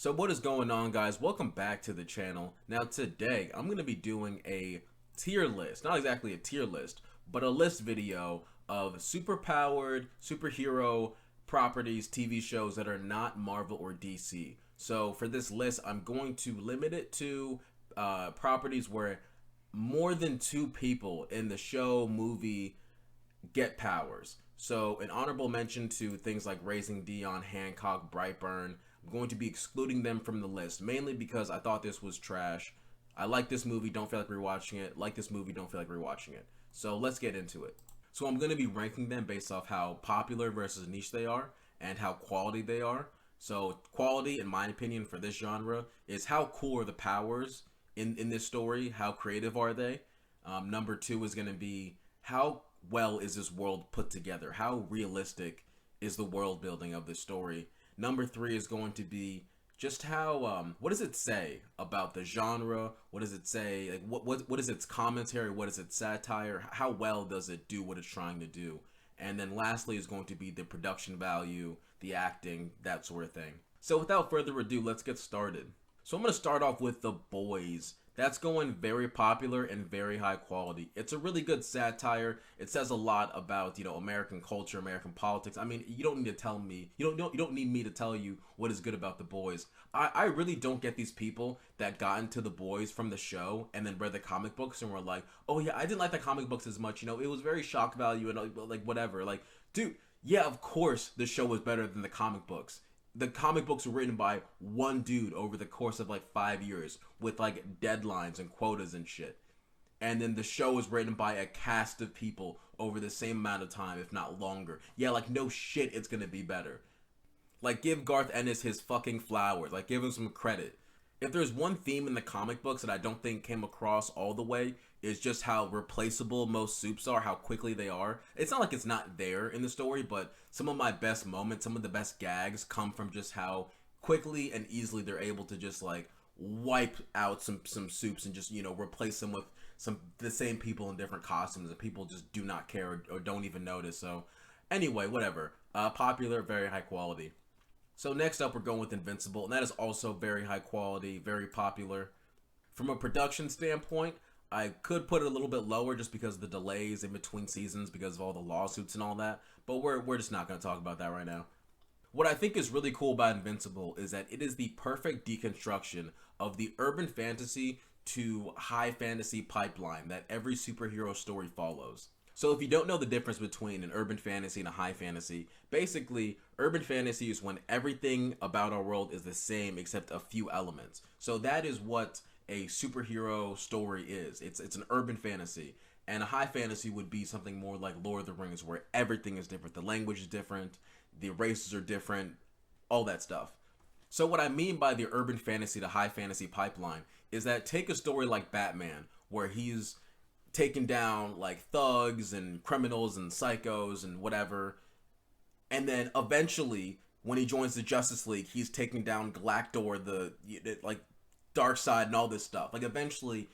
So what is going on, guys? Welcome back to the channel. Now today I'm going to be doing a tier list, not exactly a tier list, but a list video of superpowered superhero properties, TV shows that are not Marvel or DC. So for this list, I'm going to limit it to properties where more than two people in the show, movie, get powers. An honorable mention to things like Raising Dion, Hancock, Brightburn. I'm going to be excluding them from the list, mainly because I thought this was trash. I like this movie, don't feel like rewatching it. Like this movie, don't feel like rewatching it. So let's get into it. So I'm going to be ranking them based off how popular versus niche they are and how quality they are. So quality, in my opinion, for this genre is how cool are the powers in this story? How creative are they? Number two is going to be how well is this world put together? How realistic is the world building of this story? Number three is going to be just how what does it say about the genre? What does it say? Like what is its commentary? What is its satire? How well does it do what it's trying to do? And then lastly is going to be the production value, the acting, that sort of thing. So without further ado, let's get started. So I'm going to start off with The Boys. That's going very popular and very high quality. It's a really good satire. It says a lot about, American culture, American politics. I mean, you don't need to tell me. You don't need me to tell you what is good about The Boys. I really don't get these people that got into The Boys from the show and then read the comic books and were like, "Oh yeah, I didn't like the comic books as much. It was very shock value and like whatever." Like, dude, yeah, of course the show was better than the comic books. The comic books were written by one dude over the course of like 5 years with like deadlines and quotas and shit. And then the show was written by a cast of people over the same amount of time, if not longer. Yeah, like no shit, it's gonna be better. Like give Garth Ennis his fucking flowers. Like give him some credit. If there's one theme in the comic books that I don't think came across all the way, is just how replaceable most soups are, how quickly they are. It's not like it's not there in the story, but some of my best moments, some of the best gags come from just how quickly and easily they're able to just like wipe out some soups and just, replace them with the same people in different costumes and people just do not care or don't even notice. So anyway, whatever. Popular, very high quality. So next up, we're going with Invincible, and that is also very high quality, very popular. From a production standpoint, I could put it a little bit lower just because of the delays in between seasons because of all the lawsuits and all that, but we're just not going to talk about that right now. What I think is really cool about Invincible is that it is the perfect deconstruction of the urban fantasy to high fantasy pipeline that every superhero story follows. So if you don't know the difference between an urban fantasy and a high fantasy, basically urban fantasy is when everything about our world is the same except a few elements. So that is what a superhero story is. It's an urban fantasy. And a high fantasy would be something more like Lord of the Rings where everything is different. The language is different, the races are different, all that stuff. So what I mean by the urban fantasy to high fantasy pipeline is that take a story like Batman where he's taking down like thugs and criminals and psychos and whatever, and then eventually when he joins the Justice League he's taking down Galactor, the like Darkseid and all this stuff. Like eventually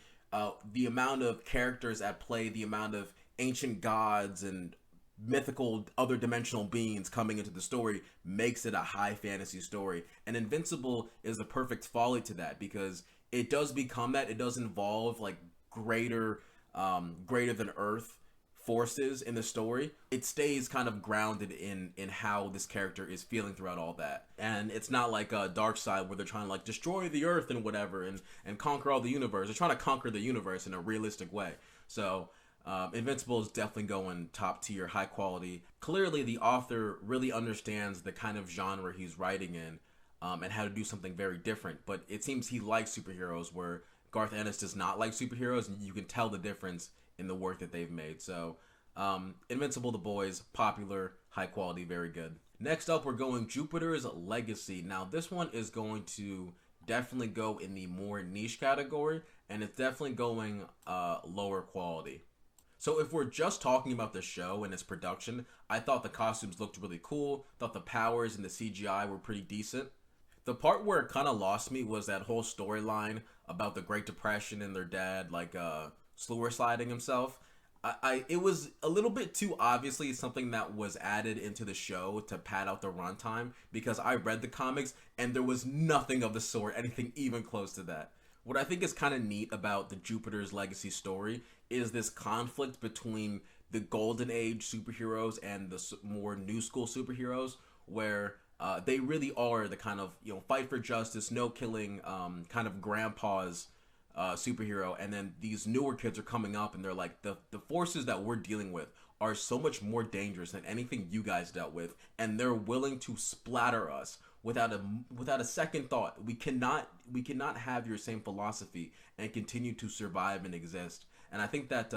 the amount of characters at play, the amount of ancient gods and mythical other dimensional beings coming into the story makes it a high fantasy story, and Invincible is the perfect folly to that because it does become that. It does involve like greater than Earth forces in the story. It stays kind of grounded in how this character is feeling throughout all that, and it's not like a Darkseid where they're trying to like destroy the Earth and whatever and conquer all the universe. They're trying to conquer the universe in a realistic way. So Invincible is definitely going top tier, high quality. Clearly the author really understands the kind of genre he's writing in, and how to do something very different, but it seems he likes superheroes where Garth Ennis does not like superheroes, and you can tell the difference in the work that they've made. So, Invincible, The Boys, popular, high quality, very good. Next up, we're going Jupiter's Legacy. Now, this one is going to definitely go in the more niche category, and it's definitely going lower quality. So if we're just talking about the show and its production, I thought the costumes looked really cool, thought the powers and the CGI were pretty decent. The part where it kind of lost me was that whole storyline about the Great Depression and their dad like sewer sliding himself. It was a little bit too obviously something that was added into the show to pad out the runtime, because I read the comics and there was nothing of the sort, anything even close to that. What I think is kind of neat about the Jupiter's Legacy story is this conflict between the Golden Age superheroes and the more new school superheroes, where they really are the kind of, fight for justice, no killing, kind of grandpas superhero, and then these newer kids are coming up and they're like, the forces that we're dealing with are so much more dangerous than anything you guys dealt with, and they're willing to splatter us without a second thought. We cannot have your same philosophy and continue to survive and exist. And I think that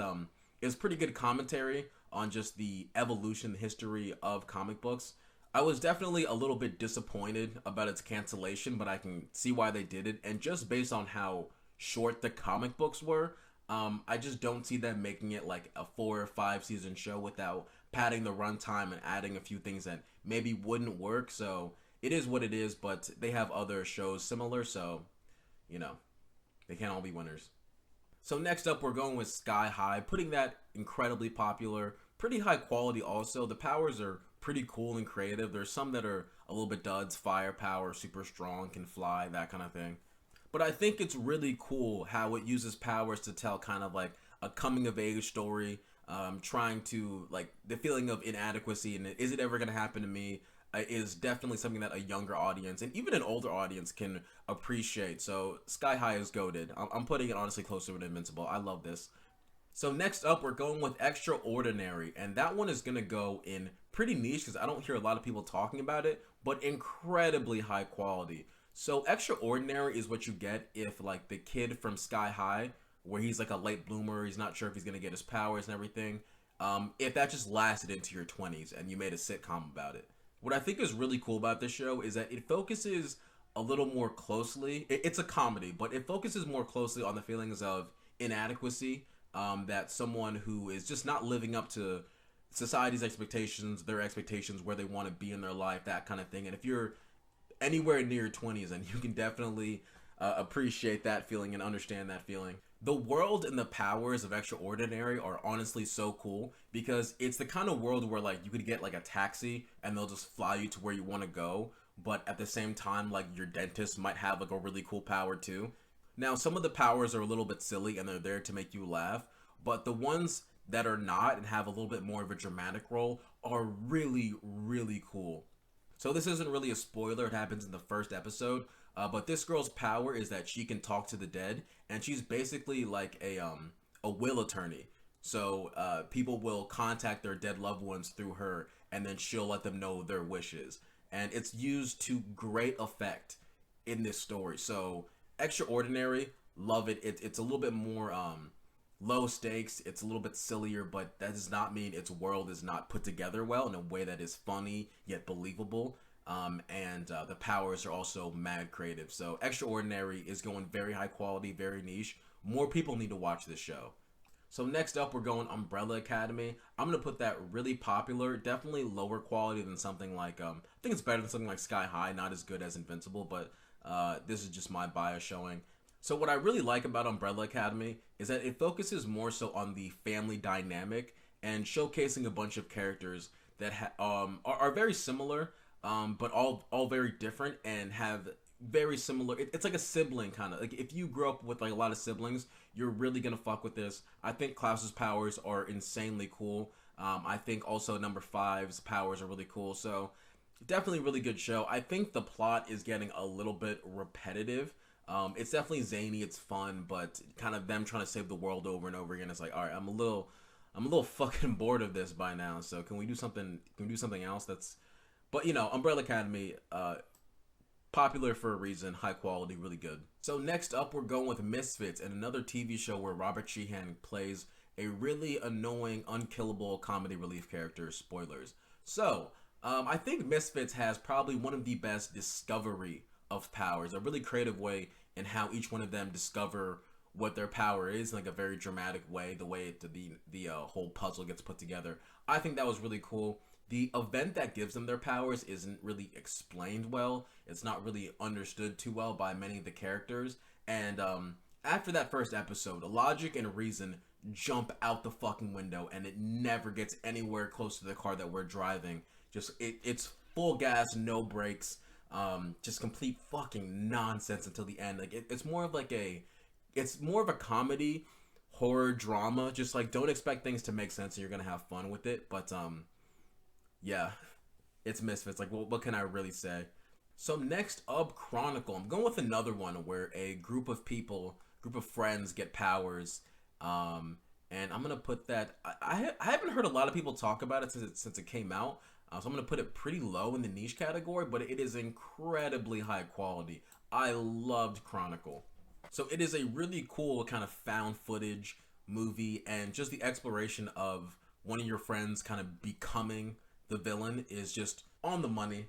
is pretty good commentary on just the evolution history of comic books. I was definitely a little bit disappointed about its cancellation, but I can see why they did it. And just based on how short the comic books were, I just don't see them making it like a 4 or 5 season show without padding the runtime and adding a few things that maybe wouldn't work. So it is what it is, but they have other shows similar, so you know they can't all be winners. So next up, we're going with Sky High, putting that incredibly popular, pretty high quality also. The powers are pretty cool and creative. There's some that are a little bit duds, firepower, super strong, can fly, that kind of thing. But I think it's really cool how it uses powers to tell kind of like a coming of age story, trying to, like, the feeling of inadequacy and is it ever going to happen to me, is definitely something that a younger audience and even an older audience can appreciate. So Sky High is goated. I'm putting it honestly closer to Invincible. I love this. So next up, we're going with Extraordinary, and that one is going to go in pretty niche because I don't hear a lot of people talking about it, but incredibly high quality. So Extraordinary is what you get if, like, the kid from Sky High, where he's like a late bloomer, he's not sure if he's going to get his powers and everything, if that just lasted into your 20s and you made a sitcom about it. What I think is really cool about this show is that it focuses a little more closely. It's a comedy, but it focuses more closely on the feelings of inadequacy, that someone who is just not living up to society's expectations, their expectations, where they want to be in their life, that kind of thing. And if you're anywhere near your 20s, and you can definitely appreciate that feeling and understand that feeling. The world and the powers of Extraordinary are honestly so cool because it's the kind of world where, like, you could get like a taxi and they'll just fly you to where you want to go, but at the same time, like, your dentist might have like a really cool power too. Now, some of the powers are a little bit silly and they're there to make you laugh, but the ones that are not and have a little bit more of a dramatic role are really, really cool. So this isn't really a spoiler. It happens in the first episode. But this girl's power is that she can talk to the dead, and she's basically like a will attorney. So people will contact their dead loved ones through her, and then she'll let them know their wishes. And it's used to great effect in this story. So Extraordinary, love it. It's a little bit more low stakes. It's a little bit sillier, but that does not mean its world is not put together well in a way that is funny yet believable. And the powers are also mad creative. So Extraordinary is going very high quality, very niche. More people need to watch this show. So next up, we're going Umbrella Academy. I'm going to put that really popular, definitely lower quality than something like, I think it's better than something like Sky High, not as good as Invincible, but this is just my bias showing. So what I really like about Umbrella Academy is that it focuses more so on the family dynamic and showcasing a bunch of characters that are very similar, but all very different and have very similar. It's like a sibling kind of. Like, if you grew up with like a lot of siblings, you're really gonna fuck with this. I think Klaus's powers are insanely cool. I think also number five's powers are really cool. So definitely really good show. I think the plot is getting a little bit repetitive. It's definitely zany, it's fun, but kind of them trying to save the world over and over again. It's like, all right, I'm a little fucking bored of this by now. So can we do something? Can we do something else? But Umbrella Academy, popular for a reason, high quality, really good. So next up, we're going with Misfits, and another TV show where Robert Sheehan plays a really annoying, unkillable comedy relief character. Spoilers. So I think Misfits has probably one of the best discovery of powers, a really creative way in how each one of them discover what their power is in like a very dramatic way, the way the whole puzzle gets put together. I think that was really cool. The event that gives them their powers isn't really explained well. It's not really understood too well by many of the characters. And after that first episode, logic and reason jump out the fucking window, and it never gets anywhere close to the car that we're driving. Just it's full gas, no brakes, just complete fucking nonsense until the end. Like it's more of like it's more of a comedy, horror drama. Just like don't expect things to make sense, and you're gonna have fun with it. But yeah, it's Misfits. Like what can I really say? So next up, Chronicle. I'm going with another one where a group of people, group of friends get powers. And I'm gonna put that. I haven't heard a lot of people talk about it since it came out. So I'm gonna put it pretty low in the niche category, but it is incredibly high quality. I loved Chronicle. So it is a really cool kind of found footage movie, and just the exploration of one of your friends kind of becoming the villain is just on the money.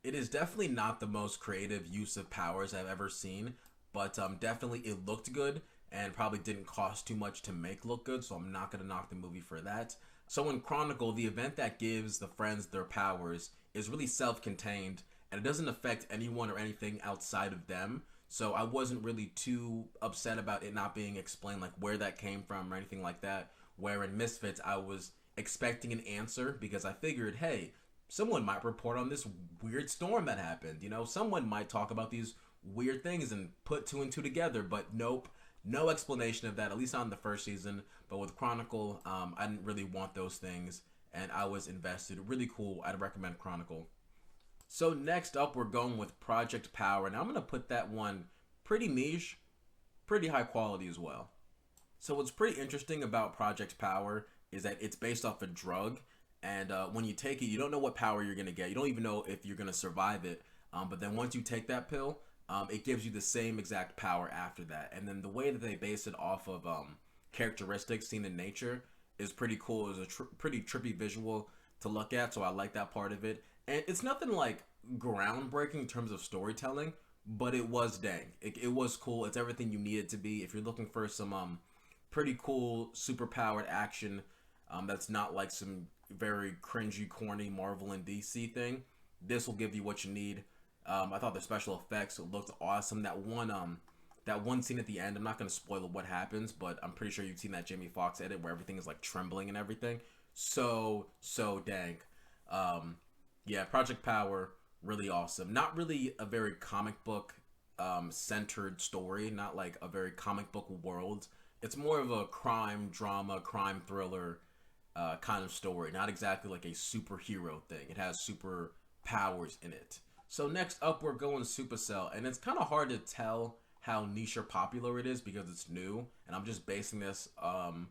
It is definitely not the most creative use of powers I've ever seen, but definitely it looked good and probably didn't cost too much to make look good, so I'm not going to knock the movie for that. So in Chronicle, the event that gives the friends their powers is really self-contained, and it doesn't affect anyone or anything outside of them. So I wasn't really too upset about it not being explained, like where that came from or anything like that. Where in Misfits, I was expecting an answer because I figured, hey, someone might report on this weird storm that happened. You know, someone might talk about these weird things and put two and two together, but nope. No explanation of that, at least not in the first season. But with Chronicle, I didn't really want those things, and I was invested. Really cool. I'd recommend Chronicle. So next up, we're going with Project Power, and I'm going to put that one pretty niche, pretty high quality as well. So what's pretty interesting about Project Power is that it's based off a drug, and when you take it, you don't know what power you're going to get. You don't even know if you're going to survive it, but then once you take that pill, it gives you the same exact power after that. And then the way that they base it off of characteristics seen in nature is pretty cool. It's a pretty trippy visual to look at, so I like that part of it. And it's nothing like groundbreaking in terms of storytelling, but it was dang. It was cool. It's everything you need it to be. If you're looking for some pretty cool, super powered action that's not like some very cringy, corny Marvel and DC thing, this will give you what you need. I thought the special effects looked awesome. That one scene at the end, I'm not going to spoil what happens, but I'm pretty sure you've seen that Jamie Foxx edit where everything is like trembling and everything. So dang. Yeah, Project Power, really awesome. Not really a very comic book centered story, not like a very comic book world. It's more of a crime drama, crime thriller kind of story. Not exactly like a superhero thing. It has super powers in it. So next up, we're going Supercell, and it's kind of hard to tell how niche or popular it is because it's new, and I'm just basing this on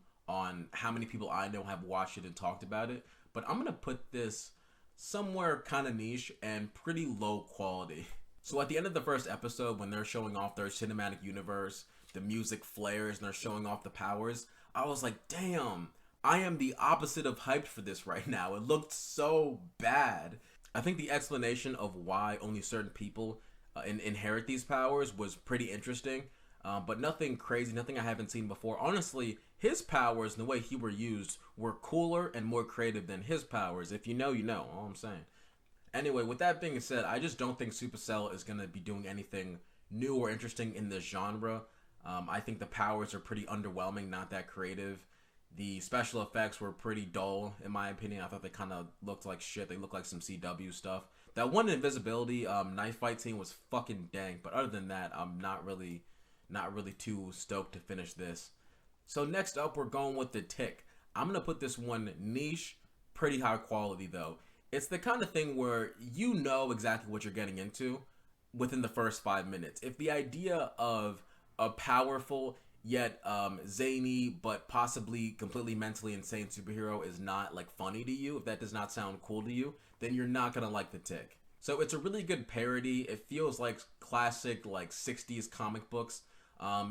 how many people I know have watched it and talked about it. But I'm gonna put this somewhere kind of niche and pretty low quality. So at the end of the first episode, when they're showing off their cinematic universe, the music flares and they're showing off the powers, I was like, damn, I am the opposite of hyped for this right now. It looked so bad. I think the explanation of why only certain people inherit these powers was pretty interesting, but nothing crazy, nothing I haven't seen before. Honestly, his powers and the way he were used were cooler and more creative than his powers. If you know, you know. All I'm saying. Anyway, with that being said, I just don't think Supercell is going to be doing anything new or interesting in this genre. I think the powers are pretty underwhelming, not that creative. The special effects were pretty dull, in my opinion. I thought they kind of looked like shit. They looked like some CW stuff. That one invisibility knife fight scene was fucking dang. But other than that, I'm not really too stoked to finish this. So next up, we're going with The Tick. I'm going to put this one niche, pretty high quality though. It's the kind of thing where you know exactly what you're getting into within the first 5 minutes. If the idea of a powerful yet zany but possibly completely mentally insane superhero is not like funny to you, if that does not sound cool to you, then you're not gonna like The Tick. So it's a really good parody. It feels like classic like 60s comic books.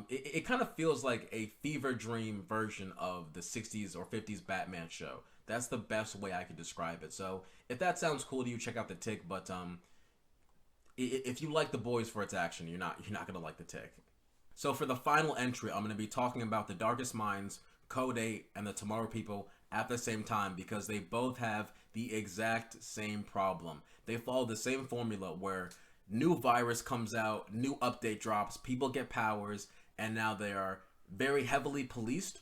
It kind of feels like a fever dream version of the 60s or 50s Batman show. That's the best way I could describe it. So if that sounds cool to you, check out The Tick. But if you like The Boys for its action, you're not gonna like The Tick. So for the final entry, I'm going to be talking about The Darkest Minds, Code 8, and The Tomorrow People at the same time because they both have the exact same problem. They follow the same formula where new virus comes out, new update drops, people get powers, and now they are very heavily policed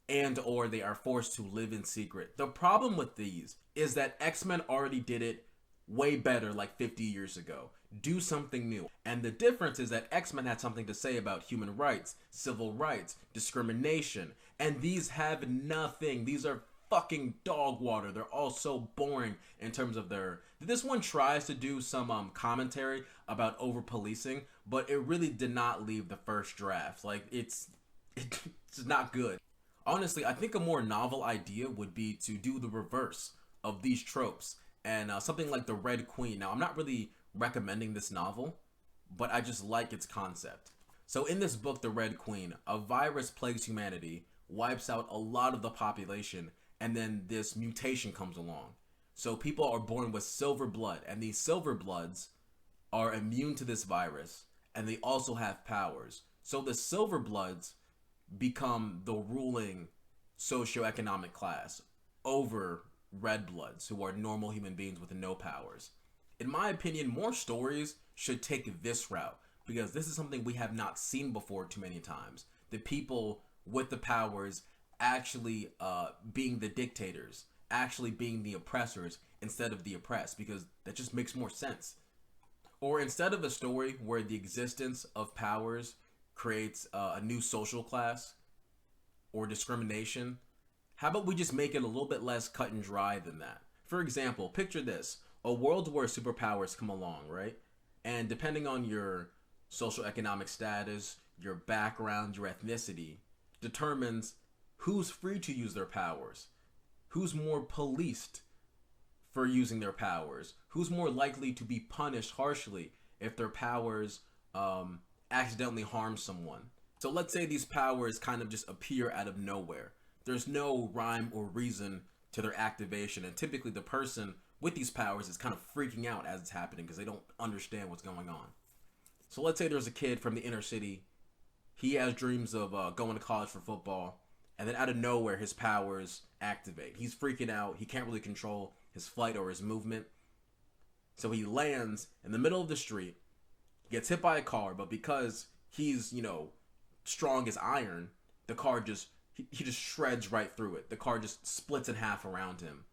and or they are forced to live in secret. The problem with these is that X-Men already did it way better like 50 years ago. Do something new. And the difference is that X-Men had something to say about human rights, civil rights, discrimination, and these have nothing. These are fucking dog water. They're all so boring in terms of their... This one tries to do some commentary about over-policing, but it really did not leave the first draft. Like, it's not good. Honestly, I think a more novel idea would be to do the reverse of these tropes, and something like the Red Queen. Now, I'm not really recommending this novel, but I just like its concept. So in this book, The Red Queen, a virus plagues humanity, wipes out a lot of the population, and then this mutation comes along. So people are born with silver blood, and these silver bloods are immune to this virus, and they also have powers. So the silver bloods become the ruling socioeconomic class over red bloods, who are normal human beings with no powers. In my opinion, more stories should take this route, because this is something we have not seen before too many times. The people with the powers actually being the dictators, actually being the oppressors instead of the oppressed, because that just makes more sense. Or instead of a story where the existence of powers creates a new social class or discrimination, how about we just make it a little bit less cut and dry than that? For example, picture this. A world where superpowers come along, right? And depending on your social economic status, your background, your ethnicity, determines who's free to use their powers, who's more policed for using their powers, who's more likely to be punished harshly if their powers accidentally harm someone. So let's say these powers kind of just appear out of nowhere. There's no rhyme or reason to their activation, and typically the person with these powers is kind of freaking out as it's happening because they don't understand what's going on. So let's say there's a kid from the inner city. He has dreams of going to college for football, and then out of nowhere his powers activate. He's freaking out. He can't really control his flight or his movement. So he lands in the middle of the street, gets hit by a car, but because he's, strong as iron, the car just, he just shreds right through it. The car just splits in half around him,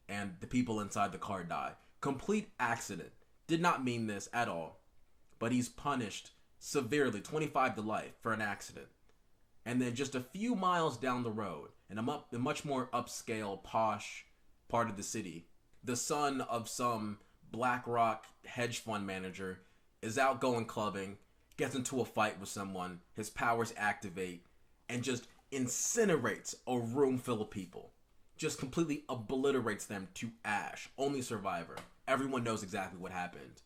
and the people inside the car die. Complete accident. Did not mean this at all, but he's punished severely, 25 to life, for an accident. And then just a few miles down the road, in a much more upscale, posh part of the city, the son of some BlackRock hedge fund manager is out going clubbing, gets into a fight with someone, his powers activate, and just incinerates a room full of people. Just completely obliterates them to ash. Only survivor. Everyone knows exactly what happened.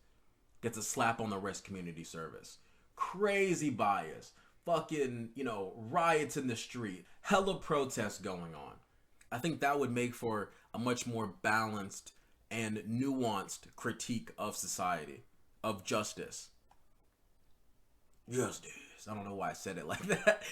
Gets a slap on the wrist community service. Crazy bias. Fucking, riots in the street. Hella protests going on. I think that would make for a much more balanced and nuanced critique of society, of justice. Justice. I don't know why I said it like that.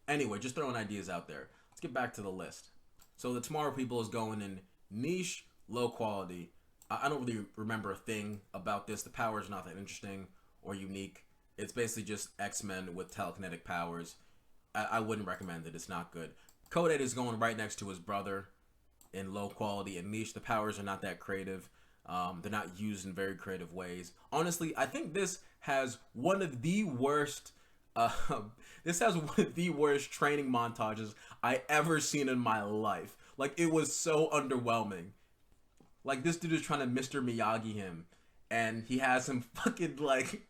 Anyway, just throwing ideas out there. Let's get back to the list. So the Tomorrow People is going in niche, low quality. I don't really remember a thing about this. The power is not that interesting or unique. It's basically just X-Men with telekinetic powers. I wouldn't recommend it. It's not good. Code 8 is going right next to his brother in low quality and niche. The powers are not that creative. They're not used in very creative ways. Honestly, I think this has one of the worst training montages I ever seen in my life. Like, it was so underwhelming. Like, this dude is trying to Mr. Miyagi him, and he has him fucking, like,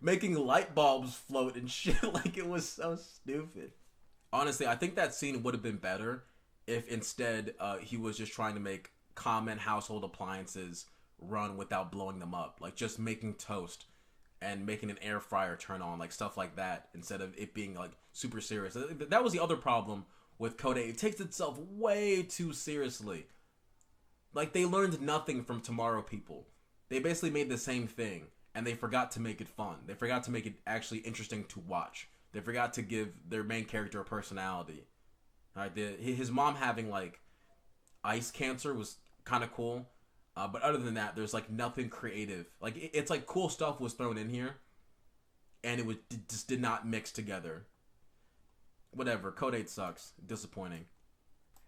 making light bulbs float and shit. Like, it was so stupid. Honestly, I think that scene would have been better if instead he was just trying to make common household appliances run without blowing them up. Like, just making toast and making an air fryer turn on, like stuff like that, instead of it being like super serious. That was the other problem with Code 8. It takes itself way too seriously. Like, they learned nothing from Tomorrow People. They basically made the same thing, and they forgot to make it fun. They forgot to make it actually interesting to watch. They forgot to give their main character a personality. All right, his mom having like ice cancer was kind of cool. But other than that, there's like nothing creative. Like, it's like cool stuff was thrown in here, and it just did not mix together. whatever. Code 8 sucks. Disappointing.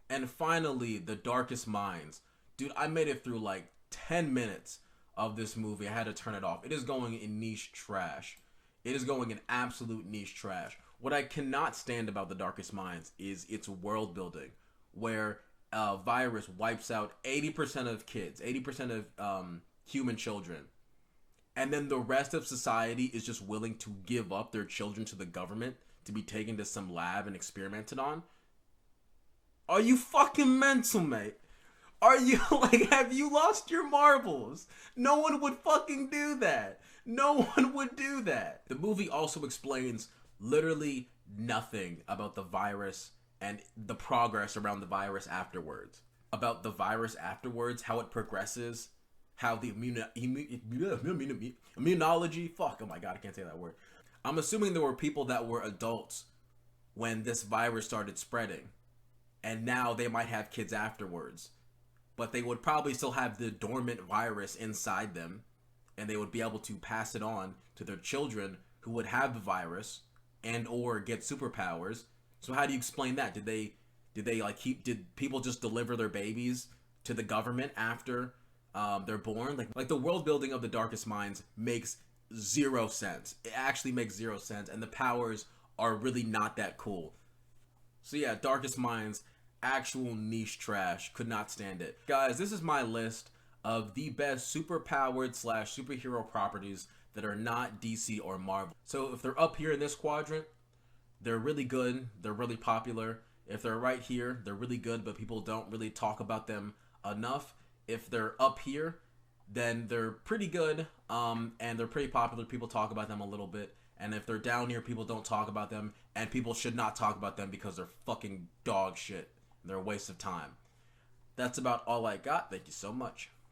And finally, The Darkest Minds. Dude, I made it through like 10 minutes of this movie. I had to turn it off. It is going in niche trash. It is going in absolute niche trash. What I cannot stand about The Darkest Minds is its world building, where a virus wipes out 80% of kids, 80% of human children. And then the rest of society is just willing to give up their children to the government to be taken to some lab and experimented on. Are you fucking mental, mate? Are you, like, have you lost your marbles? No one would fucking do that. No one would do that. The movie also explains literally nothing about the virus and the progress around the virus afterwards. About the virus afterwards, how it progresses, how the immunology, fuck, oh my god, I can't say that word. I'm assuming there were people that were adults when this virus started spreading, and now they might have kids afterwards, but they would probably still have the dormant virus inside them, and they would be able to pass it on to their children who would have the virus and or get superpowers. So how do you explain that? Did they like did people just deliver their babies to the government after they're born? Like the world building of The Darkest Minds makes zero sense. It actually makes zero sense, and the powers are really not that cool. So yeah, Darkest Minds, actual niche trash. Could not stand it. Guys, this is my list of the best superpowered / superhero properties that are not DC or Marvel. So if they're up here in this quadrant, they're really good, they're really popular. If they're right here, they're really good, but people don't really talk about them enough. If they're up here, then they're pretty good, and they're pretty popular. People talk about them a little bit. And if they're down here, people don't talk about them, and people should not talk about them because they're fucking dog shit. They're a waste of time. That's about all I got. Thank you so much.